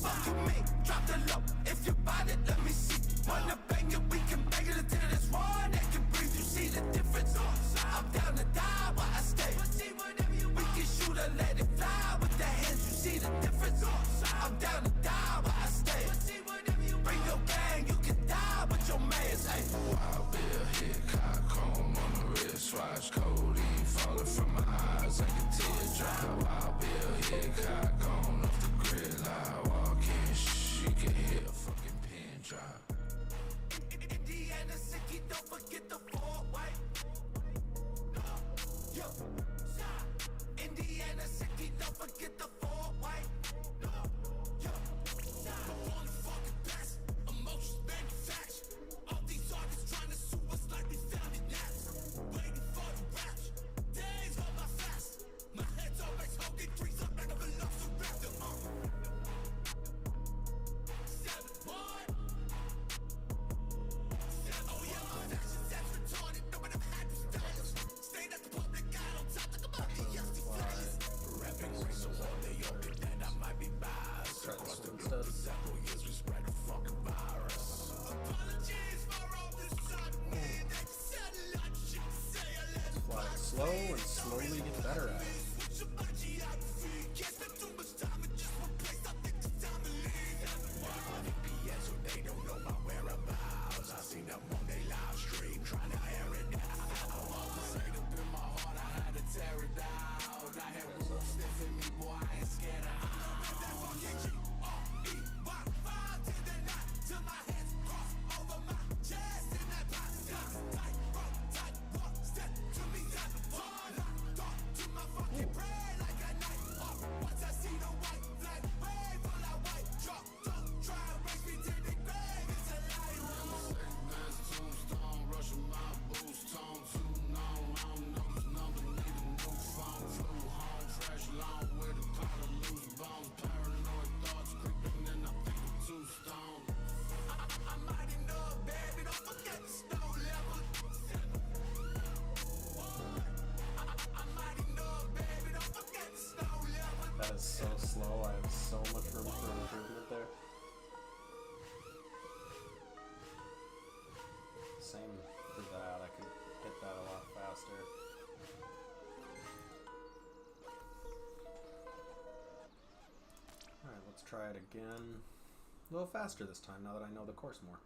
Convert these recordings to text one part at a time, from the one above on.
fucking me. Drop the low, if you bought it, let me see. Wanna bang it, we can bang it until there's one that can breathe. You see the difference? I'm down to die while I stay. We can shoot or let it fly with the hands. You see the difference? I'm down to die while I stay. Bring your gang, you can die with your mans. Hey. Wild bill, hit cock comb on the wrist, watch codeine falling from my eyes like a teardrop. Wild bill, hit cock gone off the grid line. Walk in, you can hear a fucking pin drop. Indiana City, don't forget the four-way. Yo, Indiana City, don't forget the four-way. Yo, I'm on the fucking best. Emotions manufactured. All these artists trying to sue us like we found it naps. Waiting for the raps. Days on my fast. My head's always holding trees up like a velociraptor. Seven, boy. Oh yeah, my fashion sense retarded. No one ever had this stylist. Staying at the public eye on top like a monkey. Yes, the flyers. Rapping race so hard they open that I might be biased. Across the globe for several years we spread the fucking virus. Apologies for all this sudden. They said a lot of shit to say. I let it Fly slow and slowly get better at it. switch up my geography. Can't spend too much time in just one place. I think it's time to leave. VPN so they don't know my whereabouts. I seen them on their live stream trying to air it out. All the hate up in my heart, I had to tear it out. I had wolves sniffing me, boy, I ain't scared of That fucking G-R-E-Y. Fire to the night till my hands cross over my chest in that box. Tight rope, step to me, that hard. Locked on to my fucking brain like a knife. Once I see the white flag wave, all I white drop. Don't try and race me to the grave. It's a lie. Man's tombstone, rushing my boots, tone too long. I don't know this number, need a new phone. Flew home, fresh long with a cloud of loose bones. Paranoid thoughts creeping and I think I'm too stoned. I might know, baby, don't forget the snow level. I might know, baby, don't forget the snow level. That is so slow. I have so much room for improvement there. Same for that. I could hit that a lot faster. Alright, let's try it again. A little faster this time, now that I know the course more.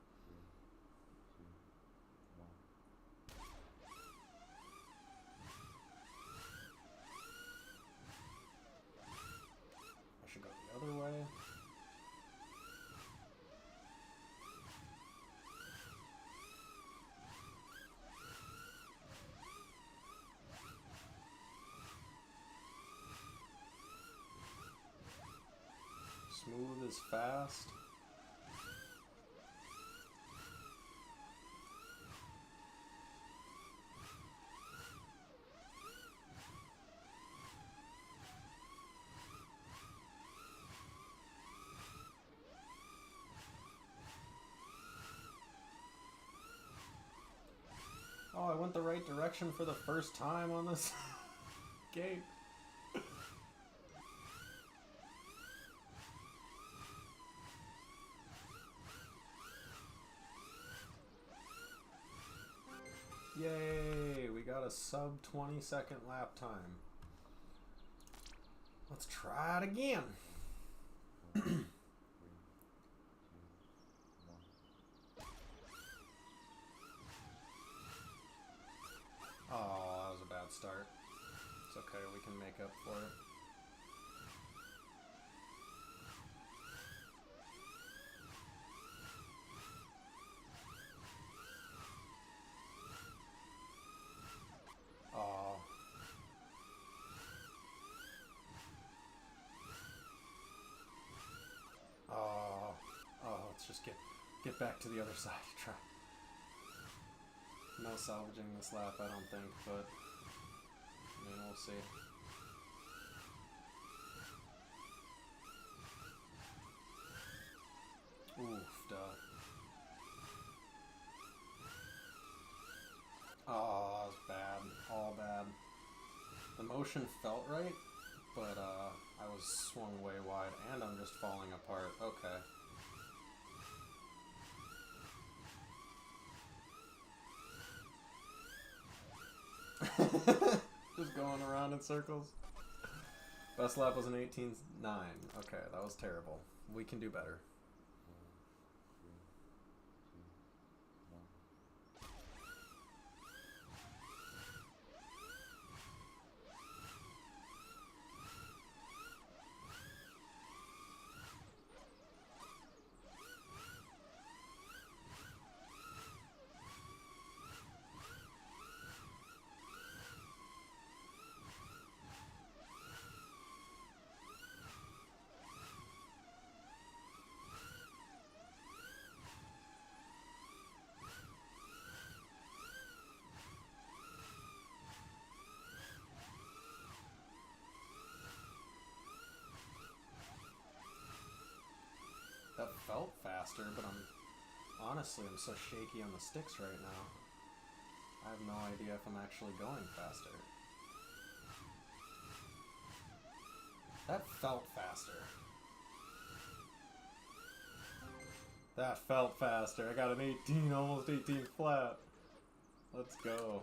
I should go the other way. Smooth is fast. Oh, I went the right direction for the first time on this gate. Yay! We got a sub 20-second lap time. Let's try it again. Oh, that was a bad start. It's okay, we can make up for it. Oh. Oh. Oh, let's just get back to the other side. Try. No salvaging this lap, I don't think, but I mean, we'll see. Oof, duh. Oh, that was bad. All bad. The motion felt right, but I was swung way wide, and I'm just falling apart. Oh, going around in circles. Best lap was an 18.9. Okay, that was terrible. We can do better. That felt faster, but I'm so shaky on the sticks right now. I have no idea if I'm actually going faster. That felt faster. That felt faster. I got an 18, almost 18 flat. Let's go.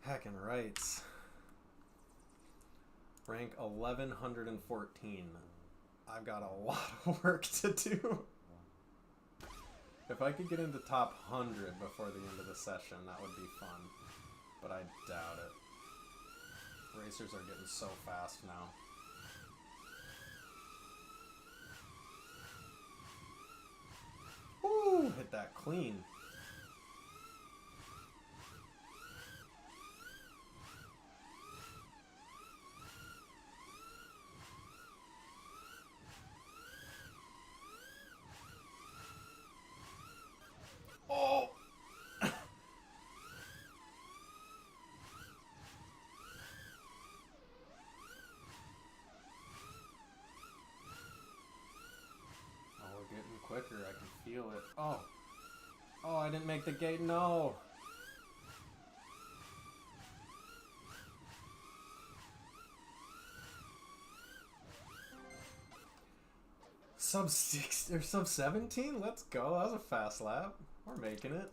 Heckin' rights. Rank 1114. I've got a lot of work to do. If I could get into top 100 before the end of the session, that would be fun. But I doubt it. Racers are getting so fast now. Woo! Hit that clean. Oh! We're getting quicker. I can feel it. Oh! Oh, I didn't make the gate. No! Sub 6 or sub 17? Let's go. That was a fast lap. We're making it.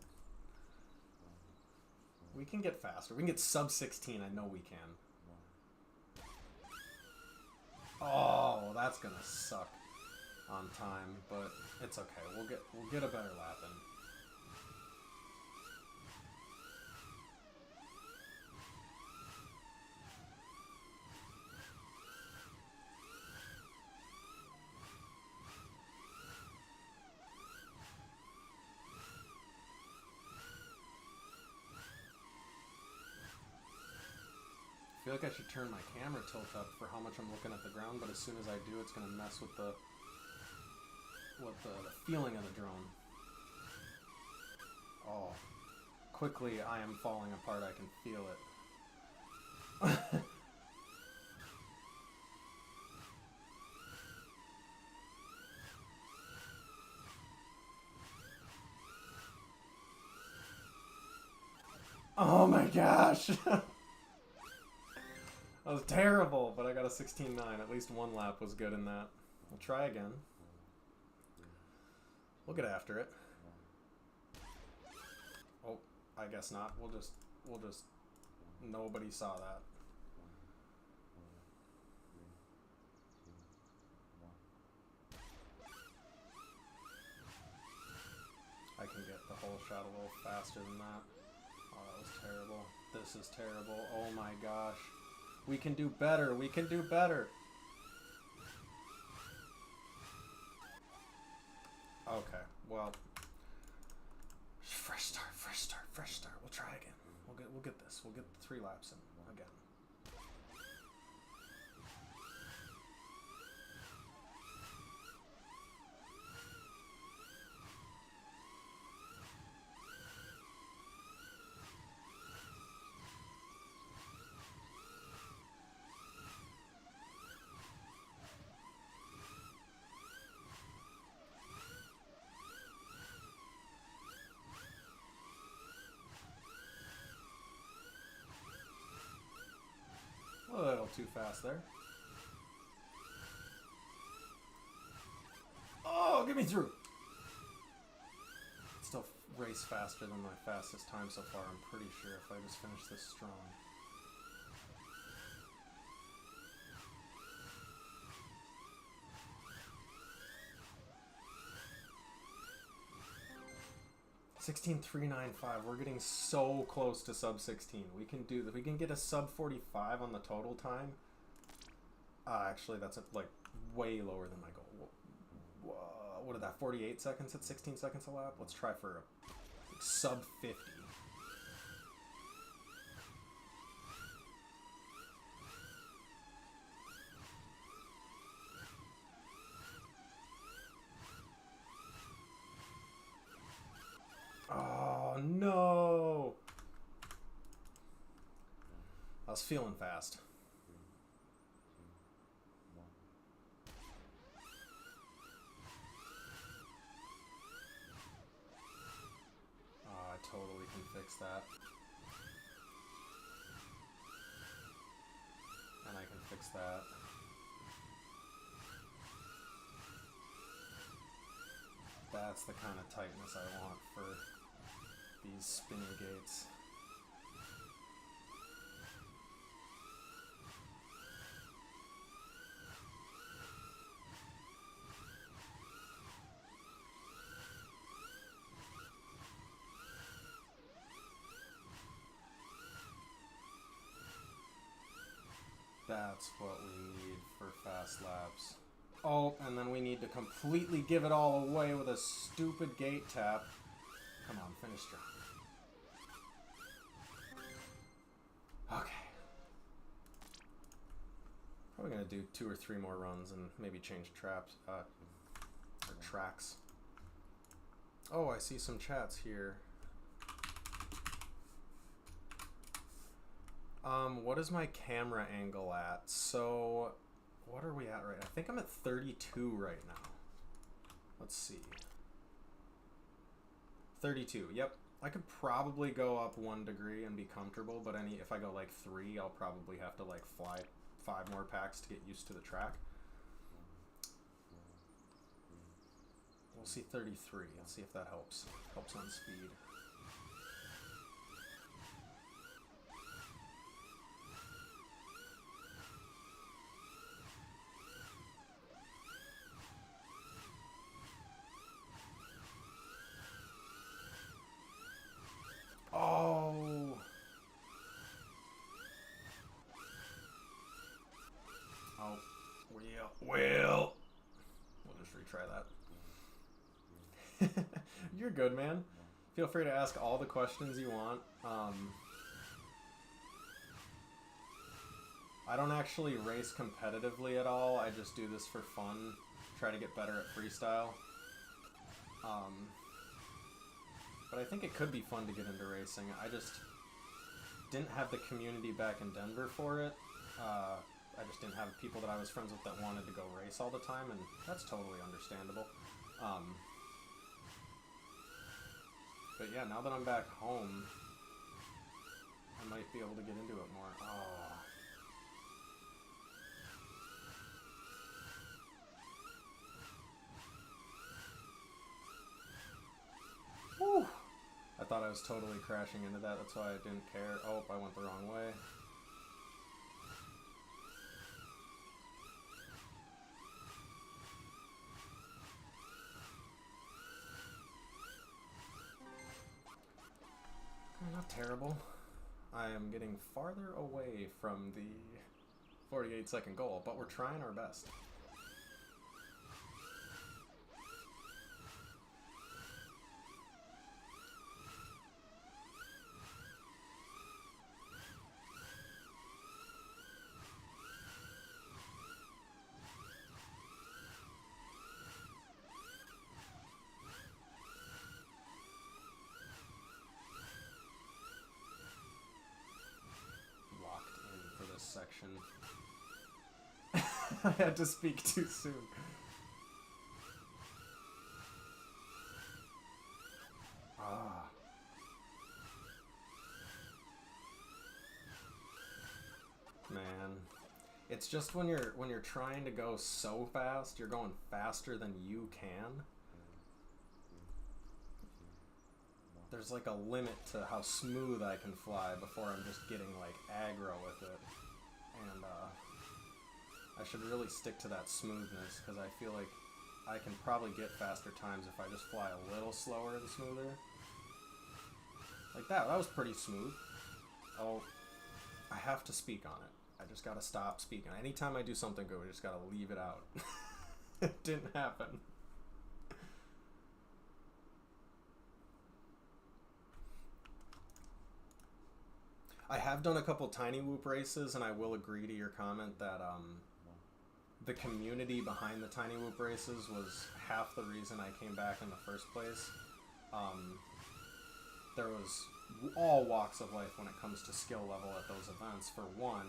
We can get faster. We can get sub 16. I know we can. Oh, that's gonna suck on time, but it's okay. We'll get a better lap in. I feel like I should turn my camera tilt up for how much I'm looking at the ground, but as soon as I do, it's gonna mess with the feeling of the drone. Oh, quickly I am falling apart. I can feel it. Oh my gosh! That was terrible, but I got a 16.9. At least one lap was good in that. We'll try again. We'll get after it. Oh, I guess not. We'll just nobody saw that. I can get the whole shot a little faster than that. Oh, that was terrible. This is terrible. Oh my gosh. We can do better. We can do better. Okay, well, fresh start, fresh start, fresh start. We'll try again. We'll get this. We'll get the 3 laps in again. A little too fast there. Oh, get me through. Still race faster than my fastest time so far, I'm pretty sure, if I just finish this strong. $16,395. We're getting so close to sub 16. We can do that. We can get a sub 45 on the total time. Actually, that's like way lower than my goal. What did that? 48 seconds at 16 seconds a lap. Let's try for a sub 50. Oh no! I was feeling fast. I totally can fix that. And I can fix that. That's the kind of tightness I want for these spinny gates. That's what we need for fast laps. Oh, and then we need to completely give it all away with a stupid gate tap. Come on, finish strong. Okay. Probably gonna do 2 or 3 more runs and maybe change traps, or tracks. Oh, I see some chats here. What is my camera angle at? So, what are we at right now? I think I'm at 32 right now. Let's see. 32, yep. I could probably go up 1 degree and be comfortable, but if I go like 3, I'll probably have to like fly 5 more packs to get used to the track. We'll see 33. Let's see if that helps. Helps on speed. Oh! Oh, we'll just retry that. You're good, man. Feel free to ask all the questions you want. I don't actually race competitively at all. I just do this for fun. Try to get better at freestyle. But I think it could be fun to get into racing. I just didn't have the community back in Denver for it. I just didn't have people that I was friends with that wanted to go race all the time, and that's totally understandable. But yeah, now that I'm back home, I might be able to get into it more. Oh. Whew. I thought I was totally crashing into that, that's why I didn't care. Oh, I went the wrong way. Not terrible. I am getting farther away from the 48-second goal, but we're trying our best. Section. I had to speak too soon. Ah. Man. It's just when you're trying to go so fast, you're going faster than you can. there's like a limit to how smooth I can fly before I'm just getting like aggro with it. And I should really stick to that smoothness, because I feel like I can probably get faster times if I just fly a little slower and smoother. Like that was pretty smooth. Oh, I have to speak on it. I just gotta stop speaking. Anytime I do something good, I just gotta leave it out. It didn't happen. I have done a couple tiny whoop races, and I will agree to your comment that the community behind the tiny whoop races was half the reason I came back in the first place. There was all walks of life when it comes to skill level at those events, for one,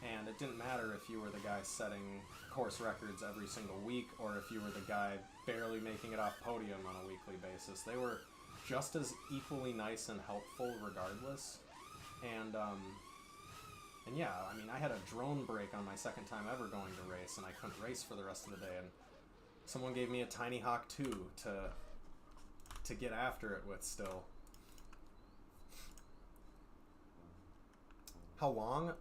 and it didn't matter if you were the guy setting course records every single week or if you were the guy barely making it off podium on a weekly basis. They were just as equally nice and helpful regardless. And yeah, I mean, I had a drone break on my second time ever going to race, and I couldn't race for the rest of the day, and someone gave me a Tiny Hawk 2 to get after it with still. How long?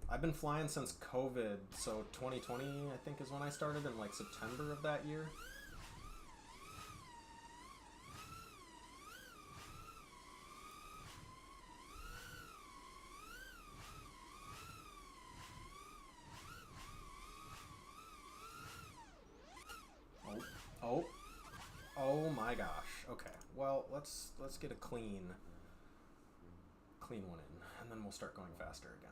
I've been flying since COVID, so 2020 I think is when I started, in like September of that year. Oh my gosh. Okay. Well, let's get a clean one in, and then we'll start going faster again.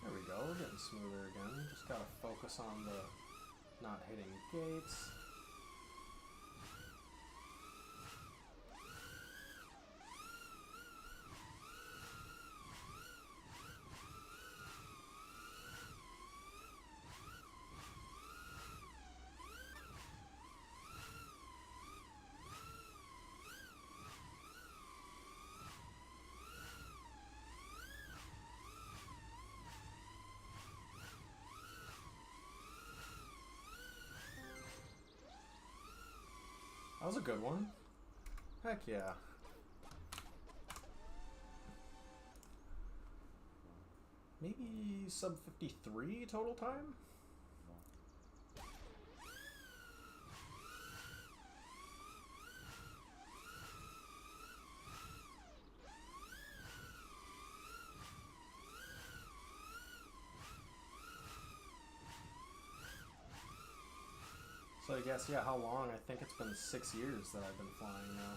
There we go. We're getting smoother again. Just gotta focus on the not hitting gates. That was a good one. Heck yeah. Maybe sub 53 total time? So I guess, yeah, how long? I think it's been 6 years that I've been flying now.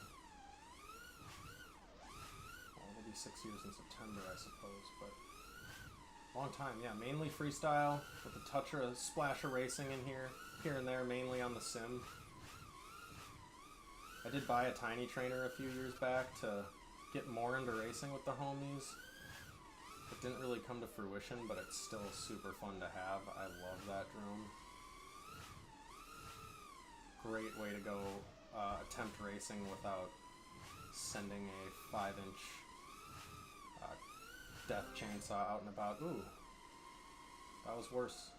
Well, it'll be 6 years in September, I suppose, but long time, yeah. Mainly freestyle, with a touch or a splash of racing in here and there, mainly on the sim. I did buy a tiny trainer a few years back to get more into racing with the homies. It didn't really come to fruition, but it's still super fun to have. I love that drone. Great way to go attempt racing without sending a 5-inch death chainsaw out and about. Ooh, that was worse.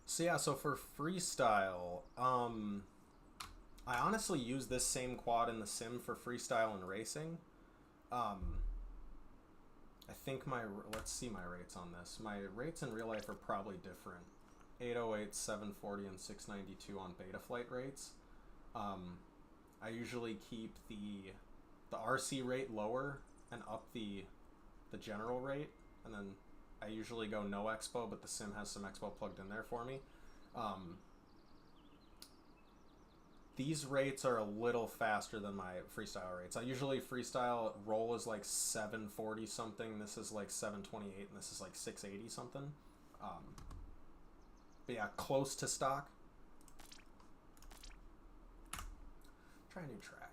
So yeah, so for freestyle, I honestly use this same quad in the sim for freestyle and racing. I think let's see my rates on this. My rates in real life are probably different. 808, 740, and 692 on Betaflight rates. I usually keep the RC rate lower and up the general rate, and then I usually go no expo, but the sim has some expo plugged in there for me. These rates are a little faster than my freestyle rates. I usually freestyle roll is like 740 something. This is like 728, and this is like 680 something. But yeah, close to stock. Try a new track.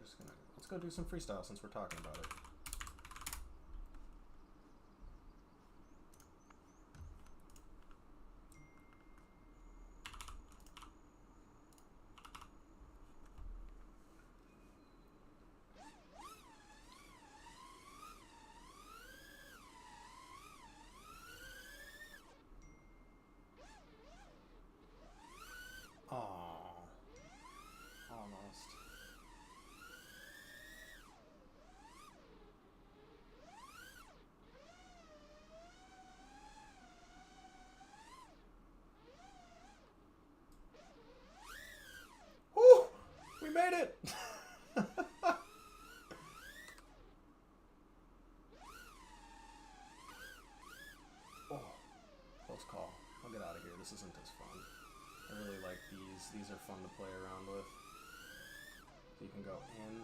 just gonna... Let's go do some freestyle since we're talking about it. Almost. Woo! We made it! Oh, close call. I'll get out of here. This isn't as fun. I really like these. These are fun to play around with. So you can go in.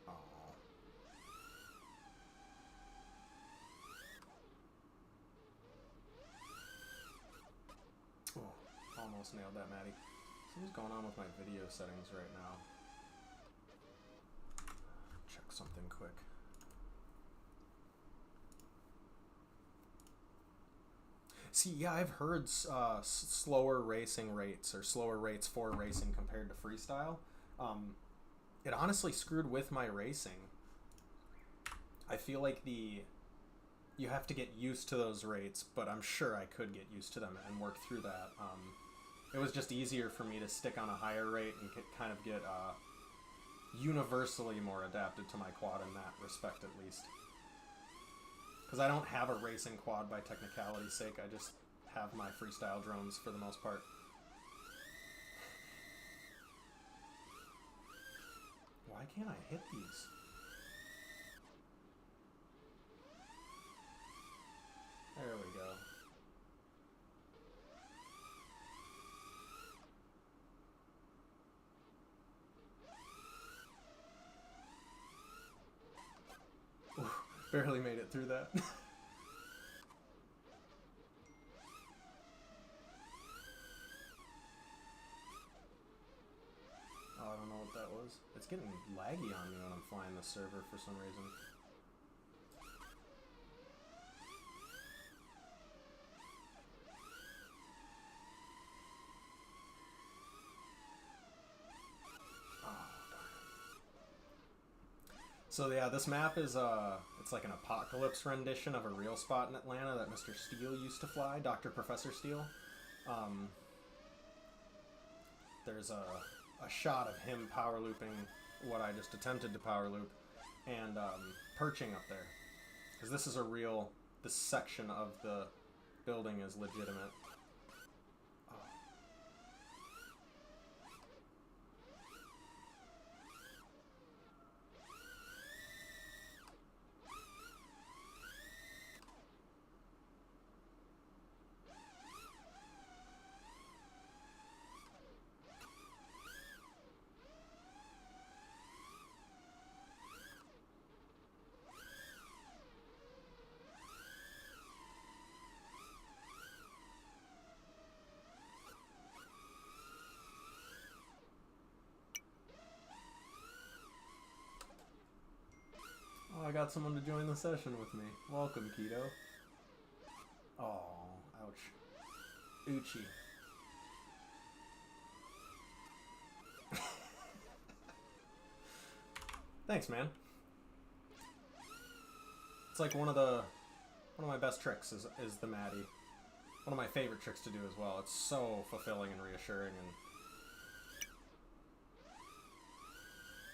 Oh. Oh, almost nailed that, Maddie. Something's going on with my video settings right now. Check something quick. See, yeah, I've heard slower racing rates or slower rates for racing compared to freestyle. It honestly screwed with my racing. I feel like you have to get used to those rates, but I'm sure I could get used to them and work through that. It was just easier for me to stick on a higher rate and kind of get universally more adapted to my quad in that respect, at least. Because I don't have a racing quad by technicality's sake, I just have my freestyle drones for the most part. Why can't I hit these? There we go. Ooh, barely made it through that. Oh, I don't know what that was. It's getting laggy on me when I'm flying the server for some reason. So yeah, this map is it's like an apocalypse rendition of a real spot in Atlanta that Mr. Steele used to fly, Dr. Professor Steele. There's a shot of him power looping what I just attempted to power loop and perching up there. Because this is a real, this section of the building is legitimate. Oh, I got someone to join the session with me. Welcome, Keto. Oh, ouch. Uchi. Thanks, man. It's like one of my best tricks is the Maddie. One of my favorite tricks to do as well. It's so fulfilling and reassuring, and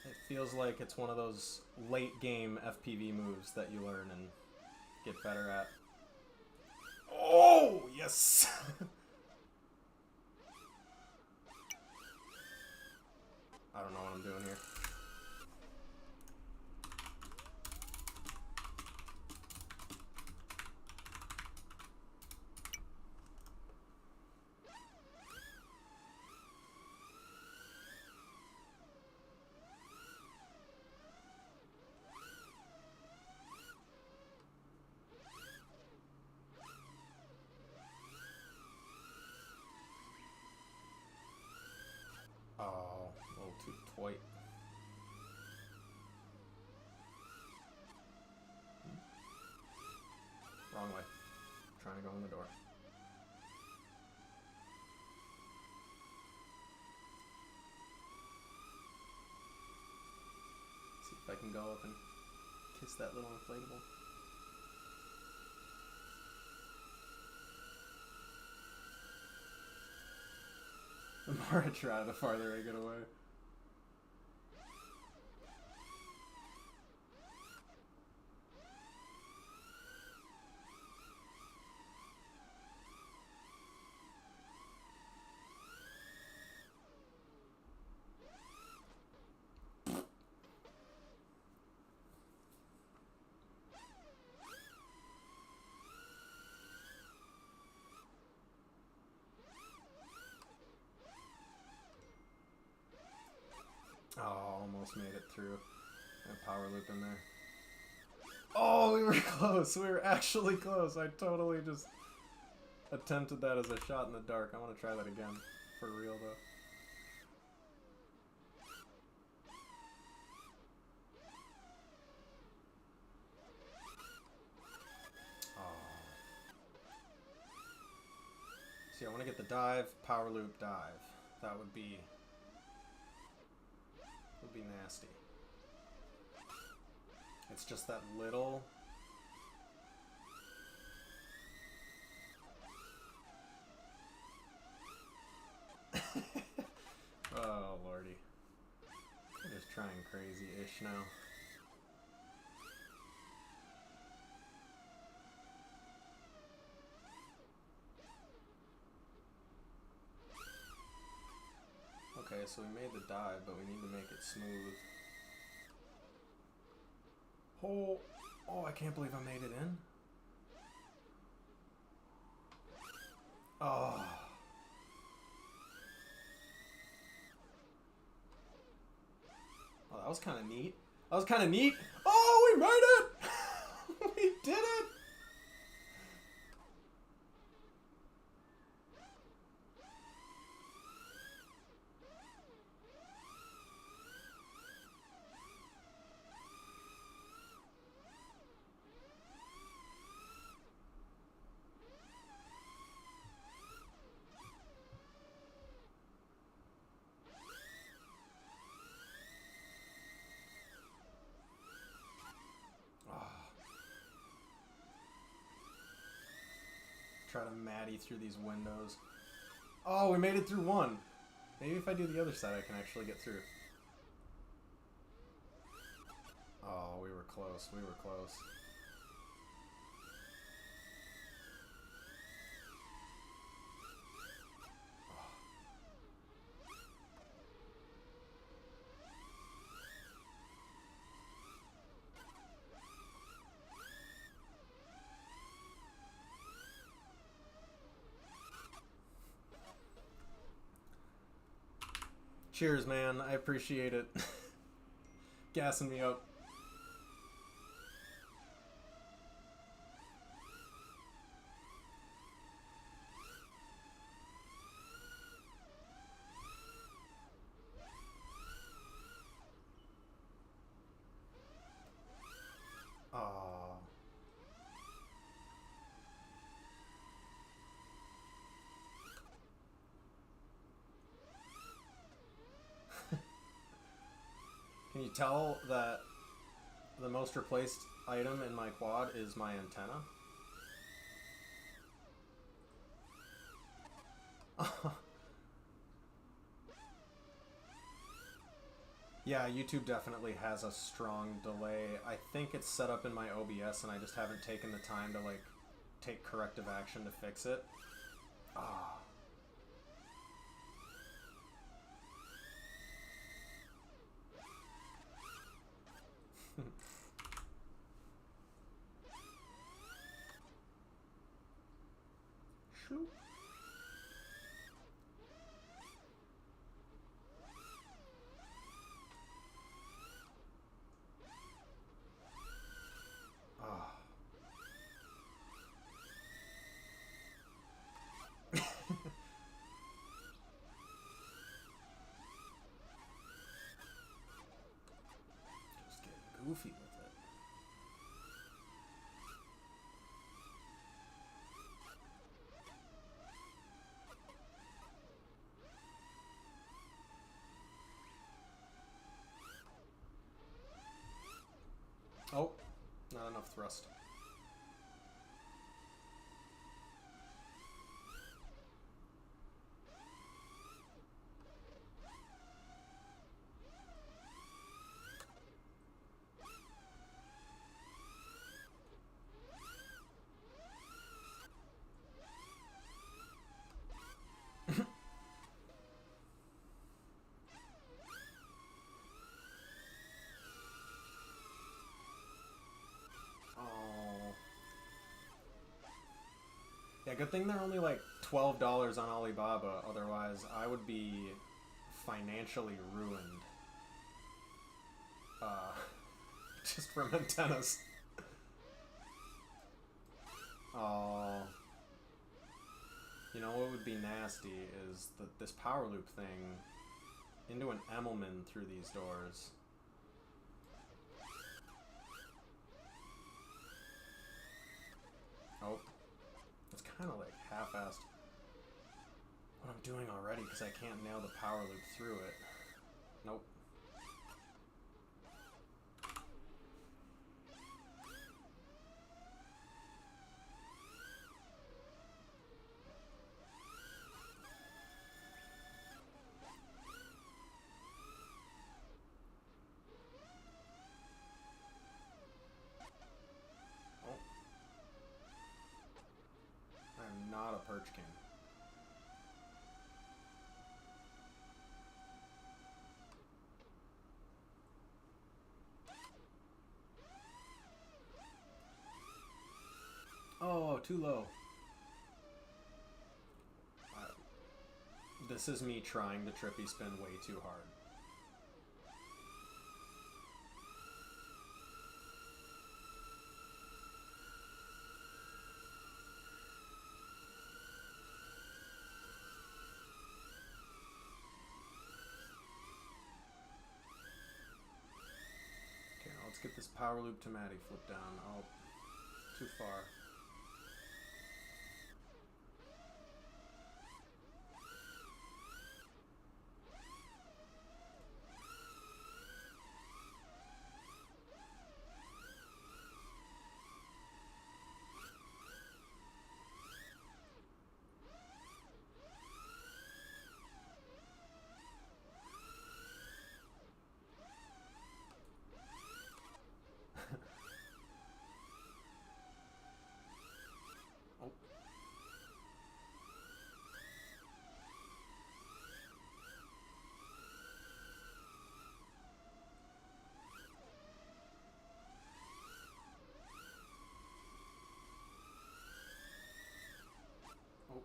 it feels like it's one of those late game FPV moves that you learn and get better at. Oh, yes! I don't know what I'm doing here. Wait. Wrong way. Trying to go in the door. See if I can go up and kiss that little inflatable. The more I try, the farther I get away. Oh, almost made it through. A power loop in there. Oh, we were close. We were actually close. I totally just attempted that as a shot in the dark. I want to try that again. For real, though. See, I want to get the dive, power loop, dive. That would be nasty. It's just that little. Oh lordy, I'm just trying crazy-ish now. Okay, so we made the dive, but we need to make it smooth. Oh, I can't believe I made it in. Oh. Oh, that was kind of neat. That was kind of neat. Oh, we made it! We did it! Try to Maddie through these windows. Oh, we made it through one. Maybe if I do the other side, I can actually get through. Oh, we were close. We were close. Cheers, man. I appreciate it. Gassing me up. Aww. Can you tell that the most replaced item in my quad is my antenna? Yeah, YouTube definitely has a strong delay. I think it's set up in my OBS and I just haven't taken the time to like take corrective action to fix it. Ah. Shoot. Ah. enough thrust. Yeah, good thing they're only like $12 on Alibaba, otherwise I would be financially ruined. Just from antennas. Oh. You know what would be nasty is this power loop thing into an Emmelman through these doors. Oh. It's kind of like half-assed what I'm doing already because I can't nail the power loop through it. Nope. Oh. I'm not a Perch King. Oh, too low. This is me trying the trippy spin way too hard. Okay, now let's get this power loop to Maddie flip down. Oh, too far. Oh. Oh.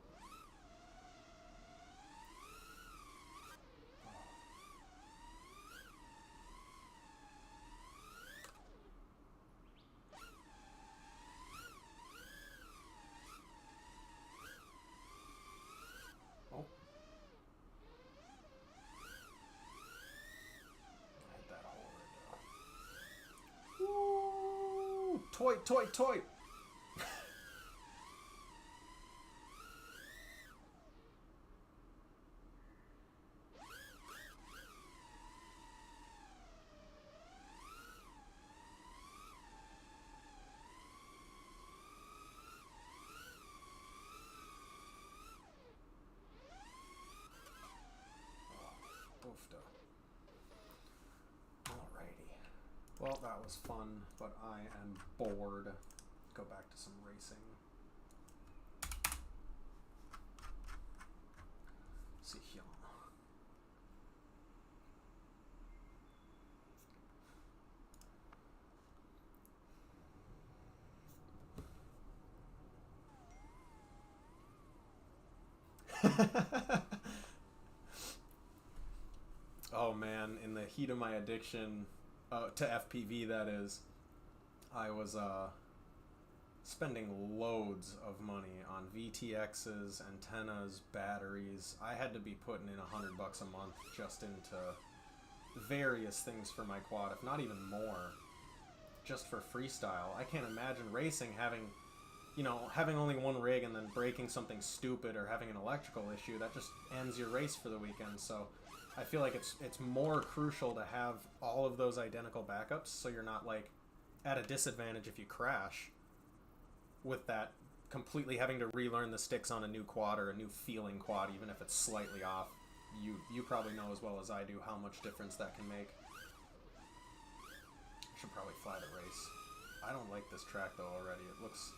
Oh. I hit that hole right there. Woo! Toy, toy, toy! Oofda. Alrighty. Well, that was fun, but I am bored. Go back to some racing. See here. Oh man, in the heat of my addiction to FPV, that is, I was spending loads of money on VTXs, antennas, batteries. I had to be putting in $100 a month just into various things for my quad, if not even more, just for freestyle. I can't imagine racing having, you know, having only one rig and then breaking something stupid or having an electrical issue. That just ends your race for the weekend. So I feel like it's more crucial to have all of those identical backups so you're not like at a disadvantage if you crash with that completely having to relearn the sticks on a new quad or a new feeling quad, even if it's slightly off. You probably know as well as I do how much difference that can make. I should probably fly the race. I don't like this track though already. It looks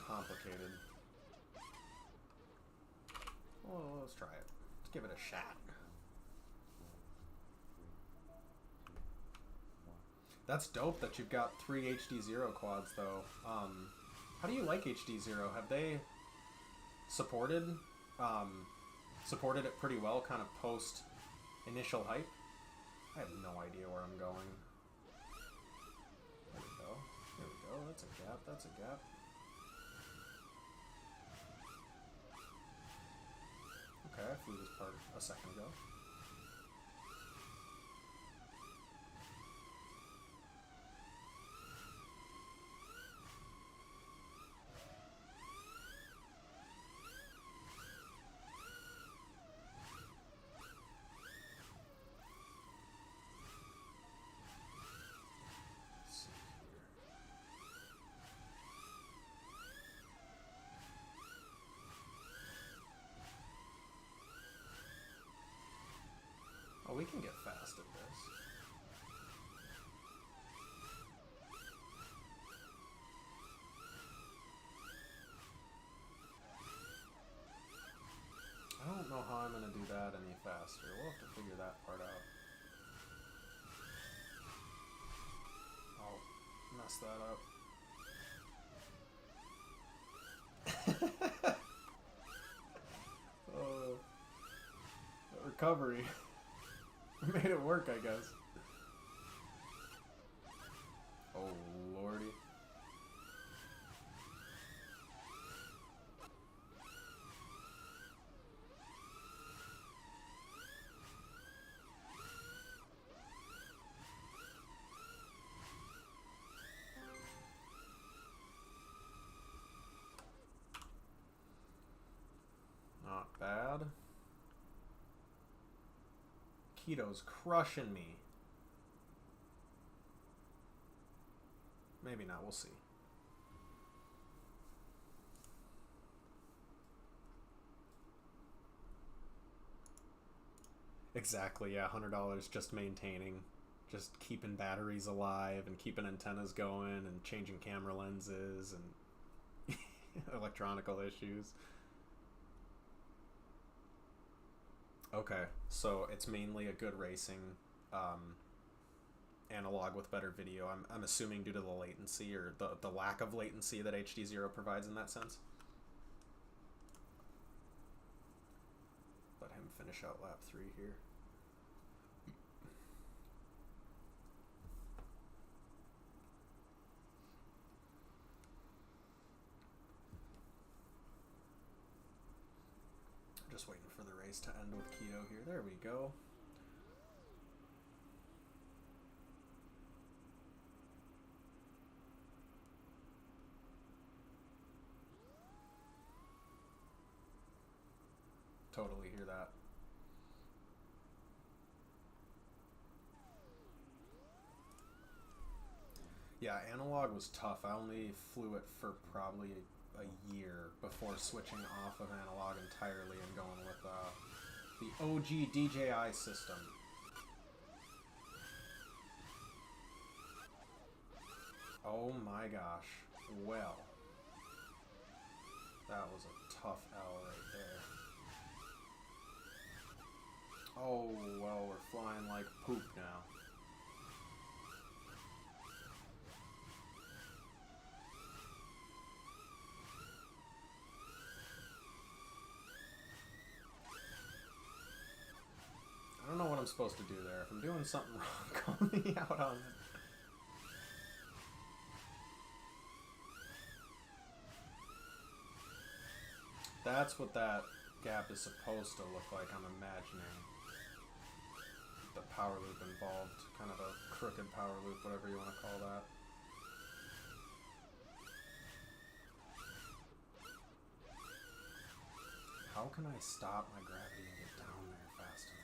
complicated. Well, let's try it. Let's give it a shot. That's dope that you've got 3 HD0 quads though. How do you like HD0? Have they supported it pretty well, kind of post initial hype? I have no idea where I'm going. There we go. There we go. That's a gap. That's a gap. Okay, I flew this part a second ago. Oh, we can get fast at this. I don't know how I'm going to do that any faster. We'll have to figure that part out. I'll mess that up. Oh, that recovery. Made it work, I guess. Oh, lordy. Not bad. Keto's crushing me. Maybe not, we'll see. Exactly, yeah, $100 just maintaining, just keeping batteries alive and keeping antennas going and changing camera lenses and electronical issues. Okay, so it's mainly a good racing analog with better video. I'm assuming due to the latency or the lack of latency that HD0 provides in that sense. Let him finish out lap 3 here. Just waiting for the race to end with Keto here. There we go. Totally hear that. Yeah, analog was tough. I only flew it for probably a year before switching off of analog entirely and going with the OG DJI system. Oh my gosh. Well, that was a tough L right there. Oh, well, we're flying like poop now. I don't know what I'm supposed to do there. If I'm doing something wrong, call me out on it. That's what that gap is supposed to look like, I'm imagining. The power loop involved, kind of a crooked power loop, whatever you want to call that. How can I stop my gravity and get down there fast enough?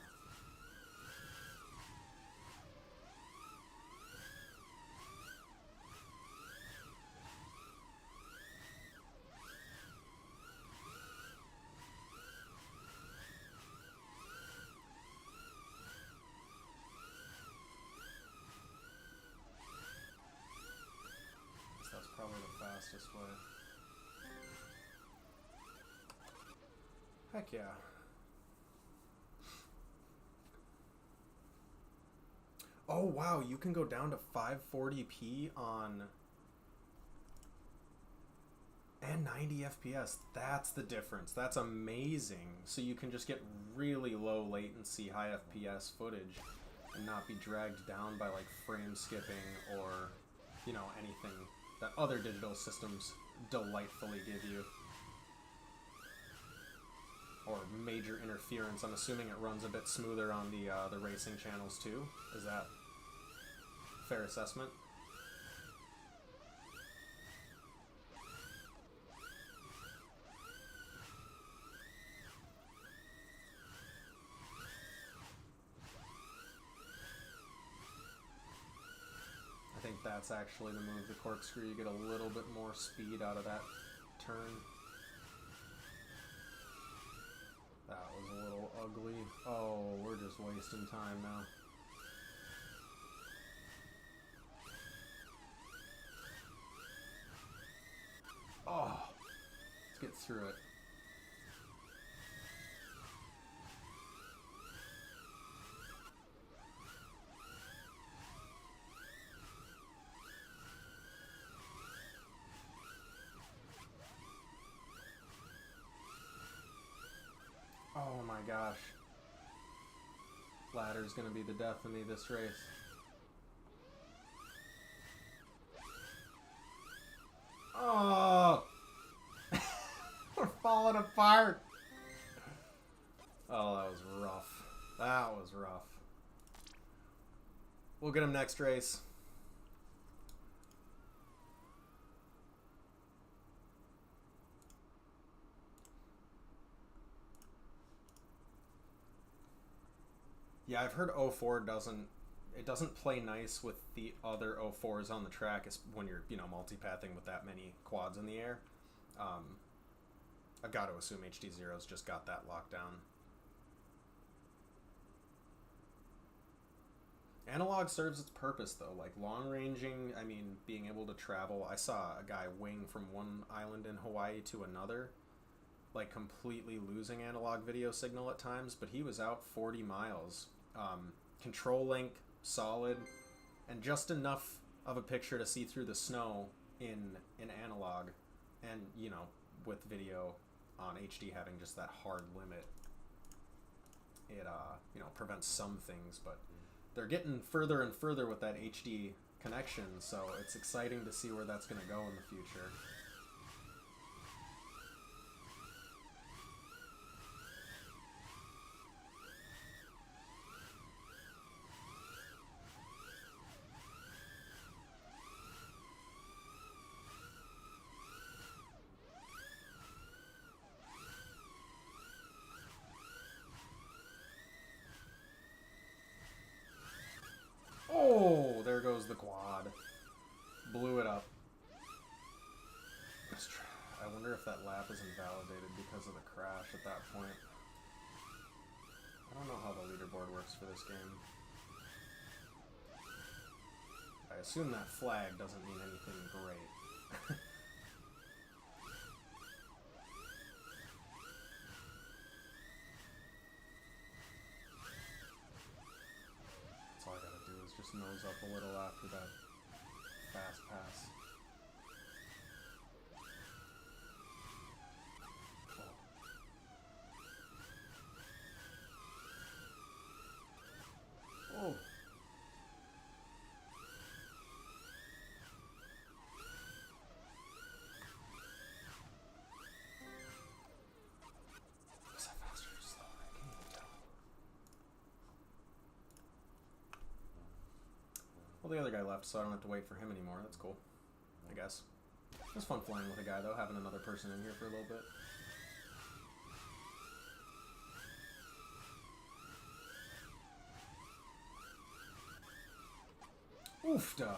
fastest way. Heck yeah. Oh wow, you can go down to 540p on and 90 FPS. That's the difference. That's amazing. So you can just get really low latency, high FPS footage and not be dragged down by like frame skipping or, you know, anything that other digital systems delightfully give you. Or major interference. I'm assuming it runs a bit smoother on the racing channels too. Is that fair assessment? I think that's actually the move, the corkscrew. You get a little bit more speed out of that turn. That was a little ugly. Oh, we're just wasting time now. Oh, let's get through it. Oh my gosh. Ladder's gonna be the death of me this race. Oh! We're falling apart! Oh, that was rough. That was rough. We'll get him next race. Yeah, I've heard 04 doesn't play nice with the other 04s on the track when you're, you know, multipathing with that many quads in the air. I've got to assume HD0's just got that locked down. Analog serves its purpose though, like long ranging, I mean, being able to travel. I saw a guy wing from one island in Hawaii to another, like completely losing analog video signal at times, but he was out 40 miles. Control link, solid, and just enough of a picture to see through the snow in analog, and, you know, with video on HD having just that hard limit, it, you know, prevents some things, but they're getting further and further with that HD connection, so it's exciting to see where that's going to go in the future. Oh, there goes the quad. Blew it up. I wonder if that lap is invalidated because of the crash at that point. I don't know how the leaderboard works for this game. I assume that flag doesn't mean anything great. That's all I gotta do is just nose up a little after that fast pass. Oh. Was that faster or slower? I can't even tell. Well, the other guy left, so I don't have to wait for him anymore. That's cool, I guess. It was fun flying with a guy, though, having another person in here for a little bit. Oofda!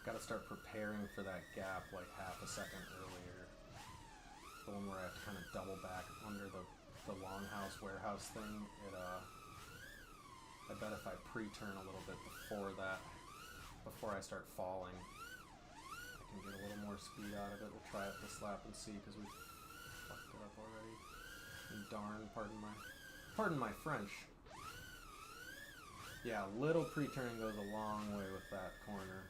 Gotta start preparing for that gap like half a second earlier. the one where I have to kind of double back under the longhouse warehouse thing, I bet if I pre-turn a little bit before I start falling, I can get a little more speed out of it. We'll try it this lap and see, because we fucked it up already. And darn, pardon my French. Yeah, little pre-turning goes a long way with that corner.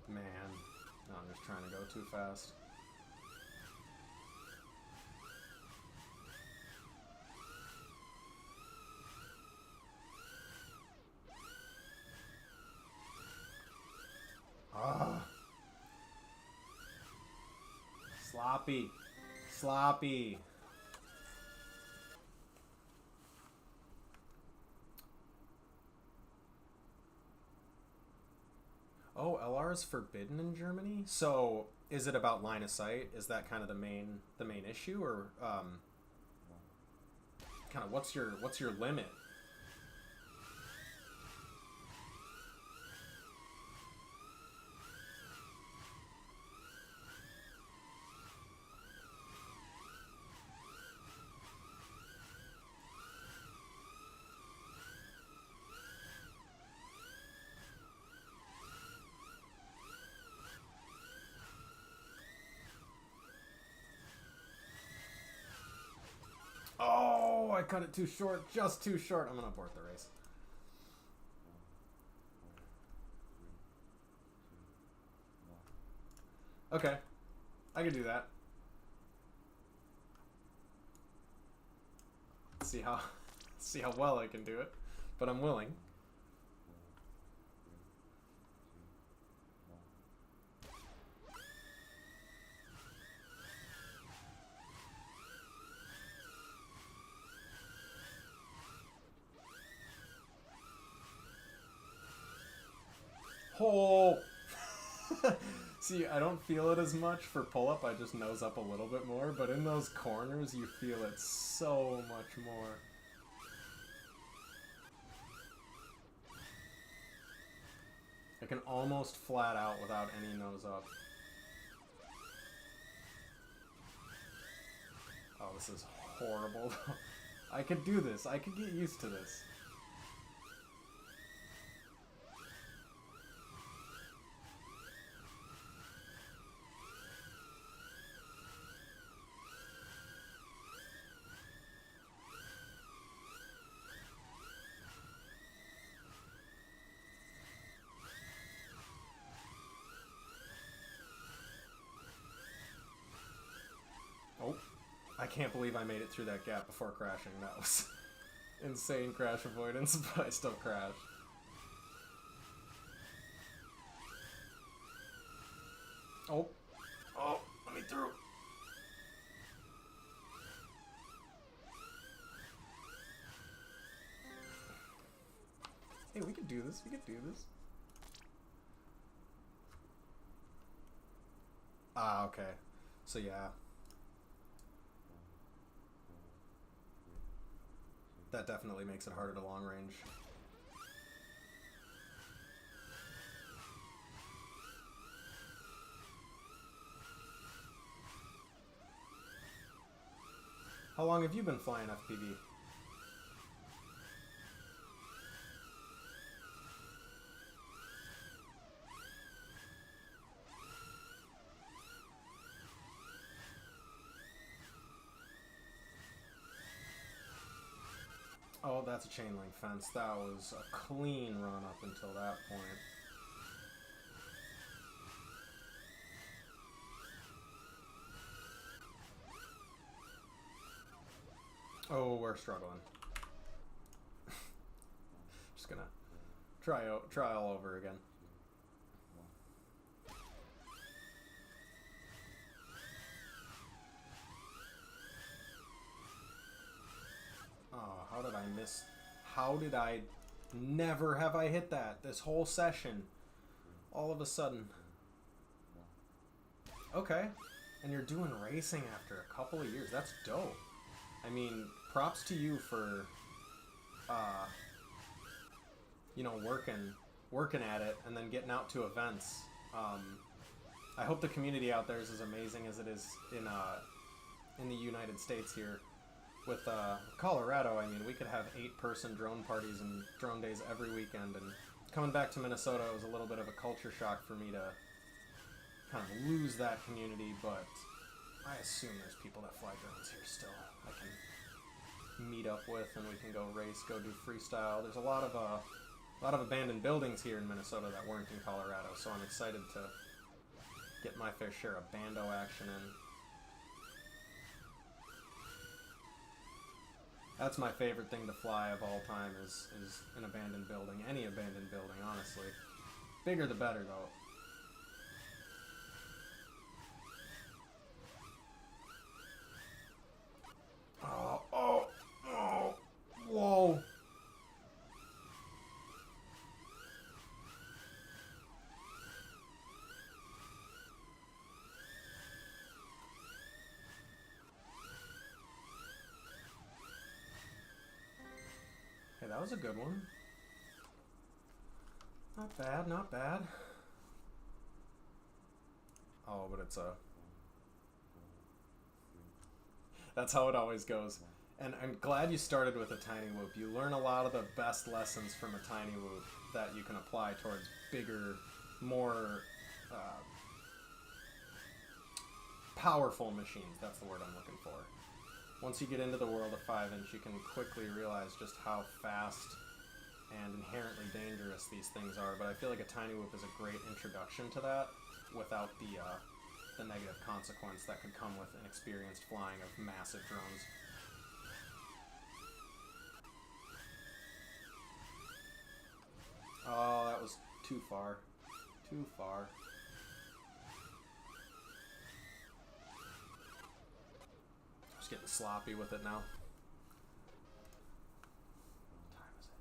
Man, no, I'm just trying to go too fast. Ah. Sloppy. Sloppy. Oh, LR is forbidden in Germany? So, is it about line of sight? Is that kind of the main issue, or kind of what's your limit? Oh, I cut it too short, just too short. I'm gonna abort the race. Okay, I can do that. See how well I can do it, but I'm willing. Oh! See, I don't feel it as much for pull-up, I just nose up a little bit more, but in those corners you feel it so much more. I can almost flat out without any nose up. Oh, this is horrible. I could do this. I could get used to this. Oh, I can't believe I made it through that gap before crashing. That was insane crash avoidance, but I still crashed. Oh, let me through. Hey, we could do this. We could do this. Ah, okay. So yeah. That definitely makes it harder to long range. How long have you been flying FPV? Oh, that's a chain link fence. That was a clean run up until that point. Oh, we're struggling. Just gonna try all over again. Oh, how did I miss? How did I... Never have I hit that this whole session. All of a sudden. Okay. And you're doing racing after a couple of years. That's dope. I mean, props to you for you know, working at it and then getting out to events. I hope the community out there is as amazing as it is in the United States here. With Colorado, I mean, we could have 8-person drone parties and drone days every weekend, and coming back to Minnesota, it was a little bit of a culture shock for me to kind of lose that community, but I assume there's people that fly drones here still I can meet up with, and we can go race, go do freestyle. There's a lot of abandoned buildings here in Minnesota that weren't in Colorado, so I'm excited to get my fair share of bando action in. That's my favorite thing to fly of all time is an abandoned building. Any abandoned building, honestly. Bigger the better, though. Oh, whoa. Hey, that was a good one. Not bad, not bad. Oh, but it's a... That's how it always goes. And I'm glad you started with a tiny whoop. You learn a lot of the best lessons from a tiny whoop that you can apply towards bigger, more powerful machines. That's the word I'm looking for. Once you get into the world of 5-inch, you can quickly realize just how fast and inherently dangerous these things are. But I feel like a tiny whoop is a great introduction to that without the negative consequence that could come with inexperienced flying of massive drones. Oh, that was too far. Too far. Just getting sloppy with it now. What time is it?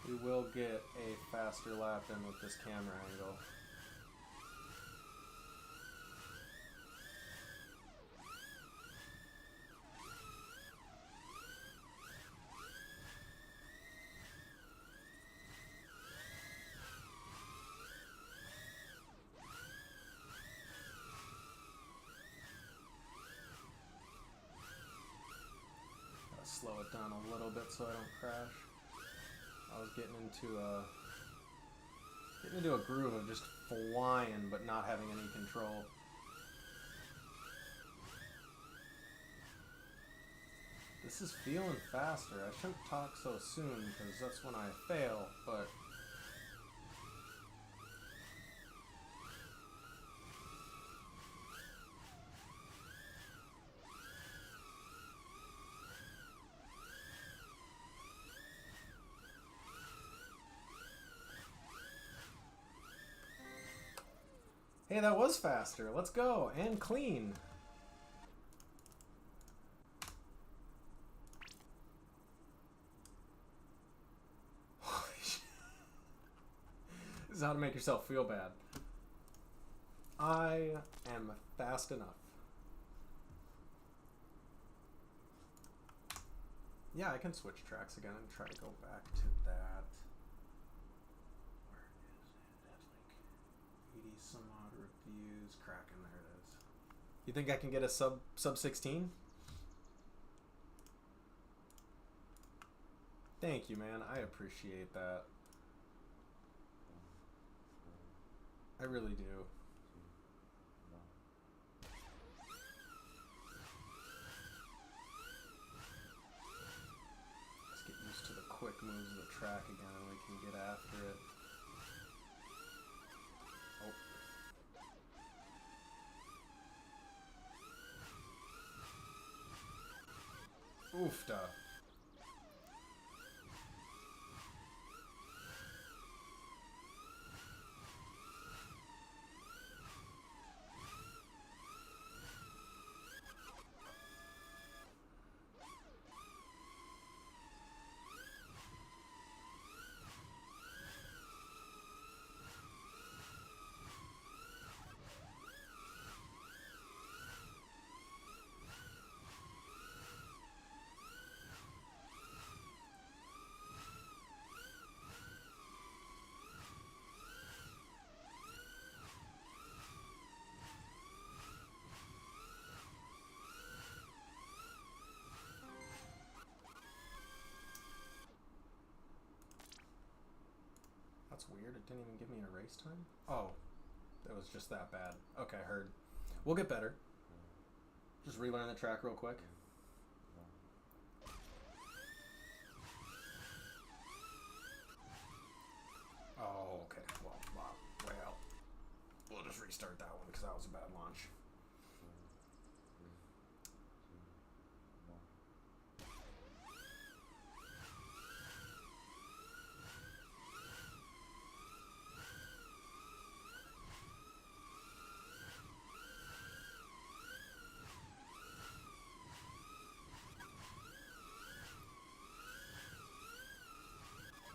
We will get a faster lap in with this camera angle. Gotta slow it down a little bit so I don't crash. I was getting into a groove of just flying but not having any control. This is feeling faster. I shouldn't talk so soon because that's when I fail, but hey, that was faster. Let's go. And clean. Holy shit. This is how to make yourself feel bad. I am fast enough. Yeah, I can switch tracks again and try to go back to that. Where is it? That's like 80 some odd reviews. Cracking, there it is. You think I can get a sub 16? Thank you, man. I appreciate that. I really do. Let's get used to the quick moves of the track again and we can get after it. Oh. Oofda. that's weird. It didn't even give me a race time. Oh, it was just that bad. Okay, heard. We'll get better. Just relearn the track real quick. Oh, okay. Well, way out. We'll just restart that one because that was a bad launch.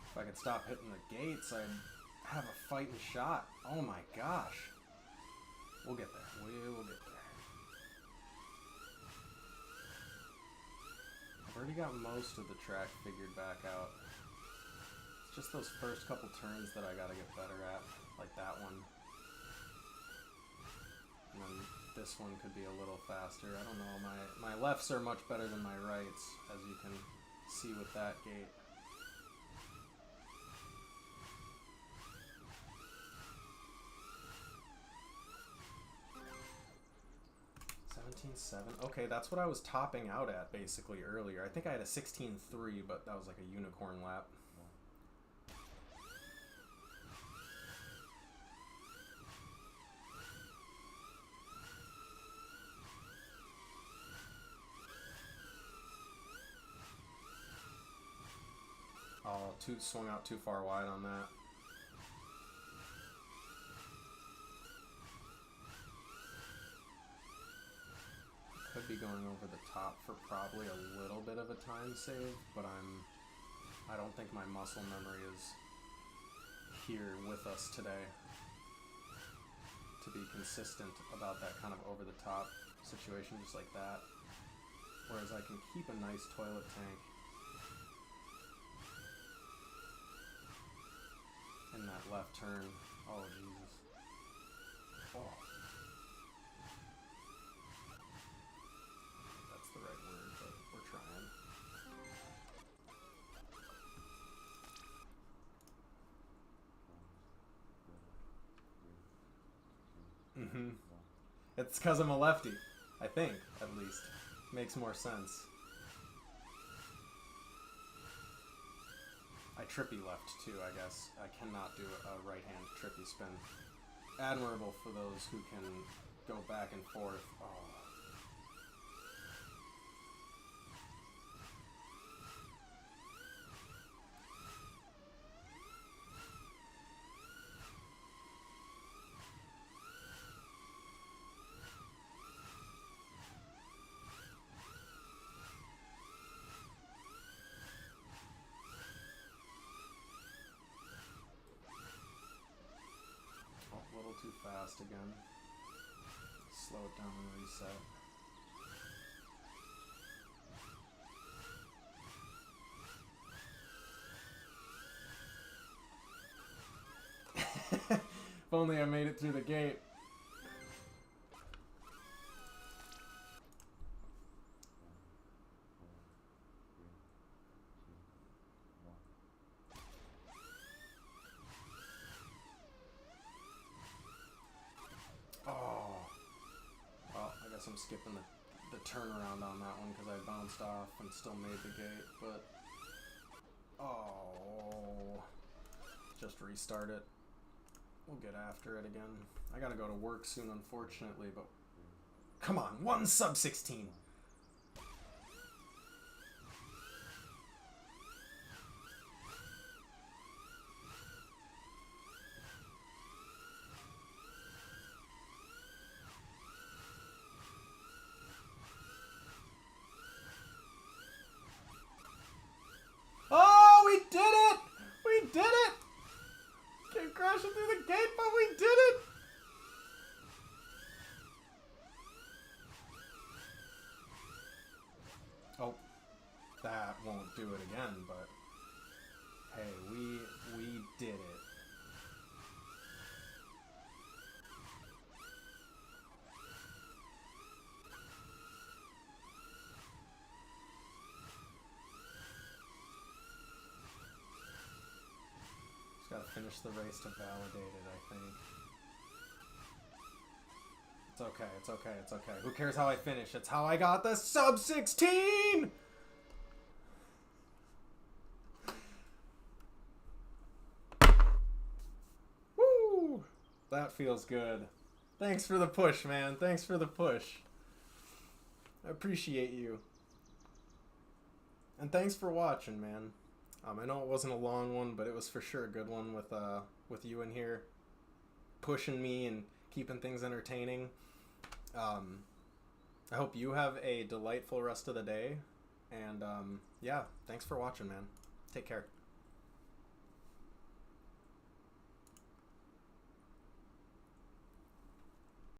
If I could stop hitting the gates, I'd have a fighting shot. Oh my gosh. We'll get there. We will get there. I've already got most of the track figured back out. It's just those first couple turns that I gotta get better at. Like that one. And then this one could be a little faster. I don't know. My lefts are much better than my rights, as you can see with that gate. 17.7. Okay, that's what I was topping out at basically earlier. I think I had a 16.3, but that was like a unicorn lap. Oh, swung out too far wide on that. Could be going over the top for probably a little bit of a time save, but I don't think my muscle memory is here with us today to be consistent about that kind of over the top situation just like that. Whereas I can keep a nice toilet tank in that left turn. Oh Jesus. Oh. The right word, but we're trying. It's because I'm a lefty, I think, at least. Makes more sense. I trippy left too, I guess. I cannot do a right-hand trippy spin. Admirable for those who can go back and forth. Oh. A little too fast again. Slow it down and reset. If only I made it through the gate. Oh. Well, I guess I'm skipping the turnaround on that one because I bounced off and still made the gate, but... Oh. Just restart it. We'll get after it again. I gotta go to work soon, unfortunately, but... Come on, 1 sub 16! Oh, we did it! We did it! Came crashing through the gate, but we did it! Oh, that won't do it again, but hey, we did it. Just gotta finish the race to validate it, I think. It's okay, it's okay, it's okay. Who cares how I finish? It's how I got the sub 16! Woo! That feels good. Thanks for the push, man. Thanks for the push. I appreciate you. And thanks for watching, man. I know it wasn't a long one, but it was for sure a good one with you in here pushing me and keeping things entertaining. I hope you have a delightful rest of the day. And yeah, thanks for watching, man. Take care.